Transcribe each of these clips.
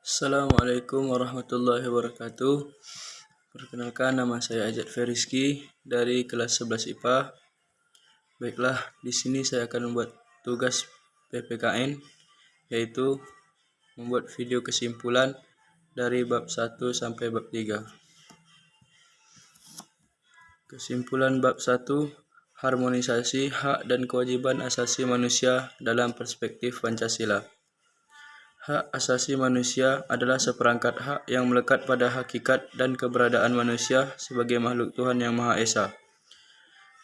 Assalamualaikum warahmatullahi wabarakatuh. Perkenalkan, nama saya Ajat Feriski dari kelas 11 IPA. Baiklah, di sini saya akan membuat tugas PPKN, yaitu membuat video kesimpulan dari bab 1 sampai bab 3. Kesimpulan bab 1, harmonisasi hak dan kewajiban asasi manusia dalam perspektif Pancasila. Hak asasi manusia adalah seperangkat hak yang melekat pada hakikat dan keberadaan manusia sebagai makhluk Tuhan Yang Maha Esa.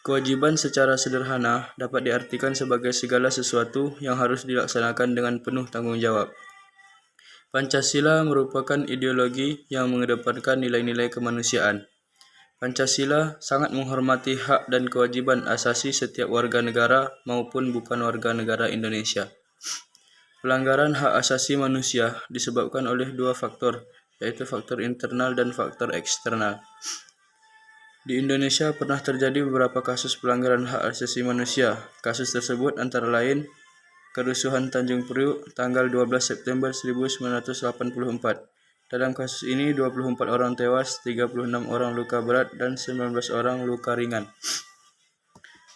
Kewajiban secara sederhana dapat diartikan sebagai segala sesuatu yang harus dilaksanakan dengan penuh tanggung jawab. Pancasila merupakan ideologi yang mengedepankan nilai-nilai kemanusiaan. Pancasila sangat menghormati hak dan kewajiban asasi setiap warga negara maupun bukan warga negara Indonesia. Pelanggaran hak asasi manusia disebabkan oleh dua faktor, yaitu faktor internal dan faktor eksternal. Di Indonesia pernah terjadi beberapa kasus pelanggaran hak asasi manusia. Kasus tersebut antara lain kerusuhan Tanjung Priuk tanggal 12 September 1984. Dalam kasus ini 24 orang tewas, 36 orang luka berat, dan 19 orang luka ringan.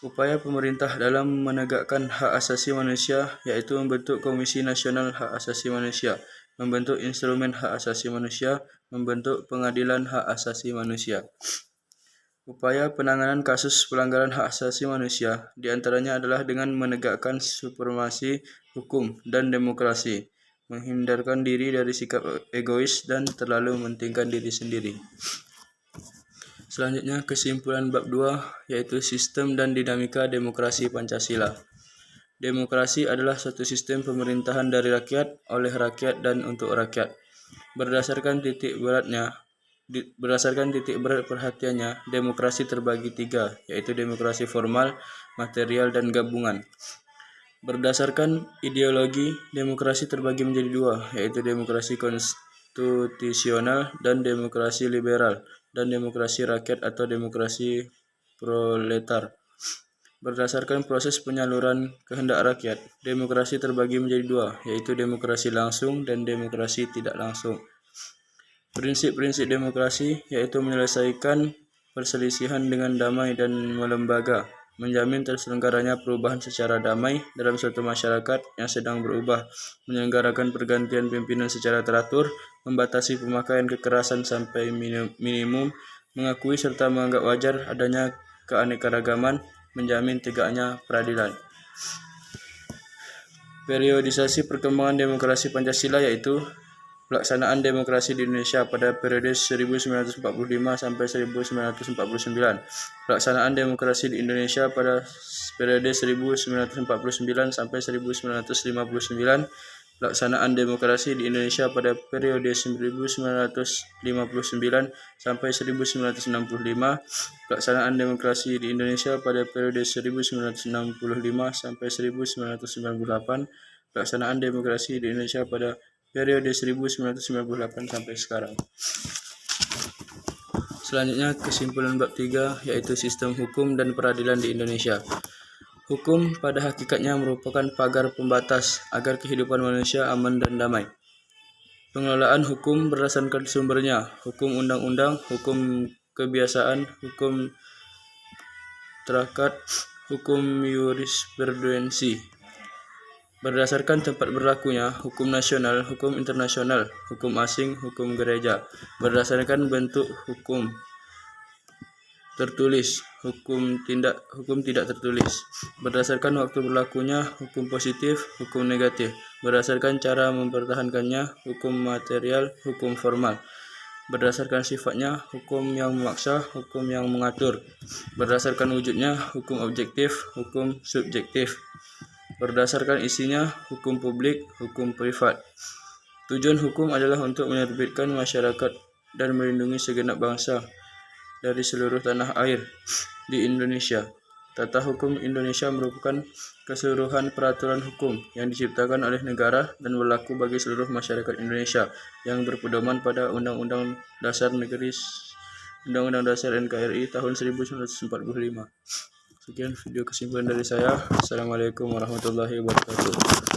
Upaya pemerintah dalam menegakkan hak asasi manusia yaitu membentuk Komisi Nasional Hak Asasi Manusia, membentuk instrumen hak asasi manusia, membentuk pengadilan hak asasi manusia. Upaya penanganan kasus pelanggaran hak asasi manusia diantaranya adalah dengan menegakkan supremasi hukum dan demokrasi, menghindarkan diri dari sikap egois dan terlalu mementingkan diri sendiri. Selanjutnya, kesimpulan bab 2, yaitu sistem dan dinamika demokrasi Pancasila. Demokrasi adalah suatu sistem pemerintahan dari rakyat, oleh rakyat, dan untuk rakyat. Berdasarkan titik berat perhatiannya, demokrasi terbagi tiga, yaitu demokrasi formal, material, dan gabungan. Berdasarkan ideologi, demokrasi terbagi menjadi dua, yaitu demokrasi konstitusional dan demokrasi liberal, dan demokrasi rakyat atau demokrasi proletar. Berdasarkan proses penyaluran kehendak rakyat, demokrasi terbagi menjadi dua, yaitu demokrasi langsung dan demokrasi tidak langsung. Prinsip-prinsip demokrasi yaitu menyelesaikan perselisihan dengan damai dan melembaga, menjamin terselenggaranya perubahan secara damai dalam suatu masyarakat yang sedang berubah, menyelenggarakan pergantian pimpinan secara teratur, membatasi pemakaian kekerasan sampai minimum, mengakui serta menganggap wajar adanya keanekaragaman, menjamin tegaknya peradilan. Periodisasi perkembangan demokrasi Pancasila yaitu pelaksanaan demokrasi di Indonesia pada periode 1945 sampai 1949. Pelaksanaan demokrasi di Indonesia pada periode 1949 sampai 1959. Pelaksanaan demokrasi di Indonesia pada periode 1959 sampai 1965. Pelaksanaan demokrasi di Indonesia pada periode 1965 sampai 1998. Pelaksanaan demokrasi di Indonesia pada periode 1998 sampai sekarang. Selanjutnya, kesimpulan bab 3, yaitu sistem hukum dan peradilan di Indonesia. Hukum pada hakikatnya merupakan pagar pembatas agar kehidupan manusia aman dan damai. Pengelolaan hukum berdasarkan sumbernya, hukum undang-undang, hukum kebiasaan, hukum traktat, hukum jurisprudensi. Berdasarkan tempat berlakunya, hukum nasional, hukum internasional, hukum asing, hukum gereja. Berdasarkan bentuk hukum tertulis, hukum tidak tertulis. Berdasarkan waktu berlakunya, hukum positif, hukum negatif. Berdasarkan cara mempertahankannya, hukum material, hukum formal. Berdasarkan sifatnya, hukum yang memaksa, hukum yang mengatur. Berdasarkan wujudnya, hukum objektif, hukum subjektif. Berdasarkan isinya, hukum publik, hukum privat. Tujuan hukum adalah untuk menerbitkan masyarakat dan melindungi segenap bangsa dari seluruh tanah air di Indonesia. Tata hukum Indonesia merupakan keseluruhan peraturan hukum yang diciptakan oleh negara dan berlaku bagi seluruh masyarakat Indonesia yang berpedoman pada Undang-Undang Dasar NKRI tahun 1945. Sekian video kesimpulan dari saya. Assalamualaikum warahmatullahi wabarakatuh.